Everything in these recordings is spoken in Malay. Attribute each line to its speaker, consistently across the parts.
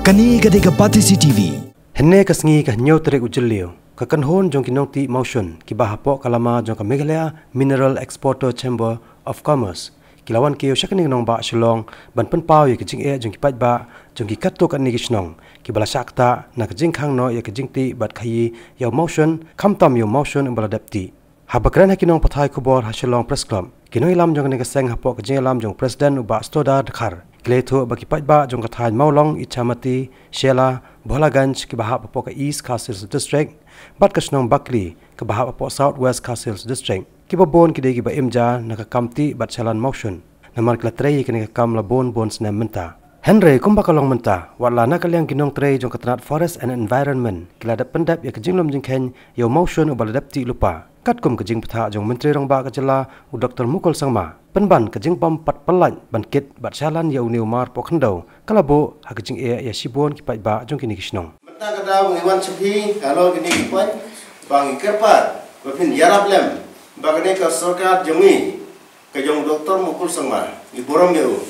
Speaker 1: Kani gade ka Patisi TV.
Speaker 2: Henne kasngi ka nyau tere ujulio. Ka kanhon jong kinong ti Mawshun ki bahapo kalama jong ka Meghalaya Mineral Exporter Chamber of Commerce. Kilawan kiyo syakning nong ba shilong ban pen pau ye kijing e jong ki pat ba jong ki katto kan ni kisnong ki bala sakta na kijing khang no ye kijing ti bat Khaïi yo Mawshun khamtam yo Mawshun bala depti. Habakran ha kinong pathai kubor ha shilong press club. Kinoi lam jong ni ka seng hapo kijing lam jong president uba stoda khar. Kleto bagi patba jong kathan Maulong Ichamati Shela Bolaganj ki bahap apo ka East Castles District bat kasnong Bakli ki bahap apo South West Castles District ki babon ki degi ba imja nakakamti bat chalan Mawshun namar kla trei ki nakam la bon snem menta Henry kumba kalong menta wala nakalyang kinong trei jong katnat Forest and Environment kila da pendap ya kijinglom jingkhen yo Mawshun ubal dapti lupa katkum kijing patha jong menteri rong ba ka jala u Dr Mukul Sangma penban kijing pam pat palan bankit bat chalan yo new mar pokhandau kalabo ha kijing e ya sibon ki ba jong kini kisnong
Speaker 3: menta kada ngiwan sepi kalau kini kipon bang kerpat bapin yarap lem bagane ka Sorkar jemi ka jong Dr Mukul Sangma ni borom yo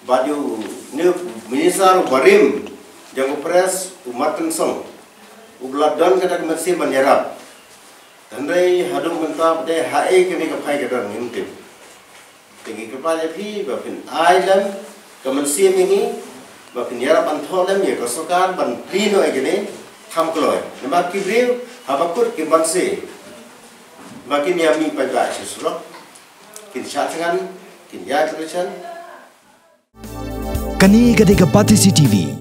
Speaker 3: badu new minister barim jang pres umatan song ubladan kada mersi menyerap Andai hadung mentap deh hai kini kapai kadang ngintip. Tinggi kepala pi bapin island kemensiam ini bapin yara pantolem ya Sorkar ban plino agene tham kloi. Nama kibril habakut kimbansi. Makin yami pada sesulok kin syatangan kin ya tulisan.
Speaker 1: Kani gade ka Patisi TV.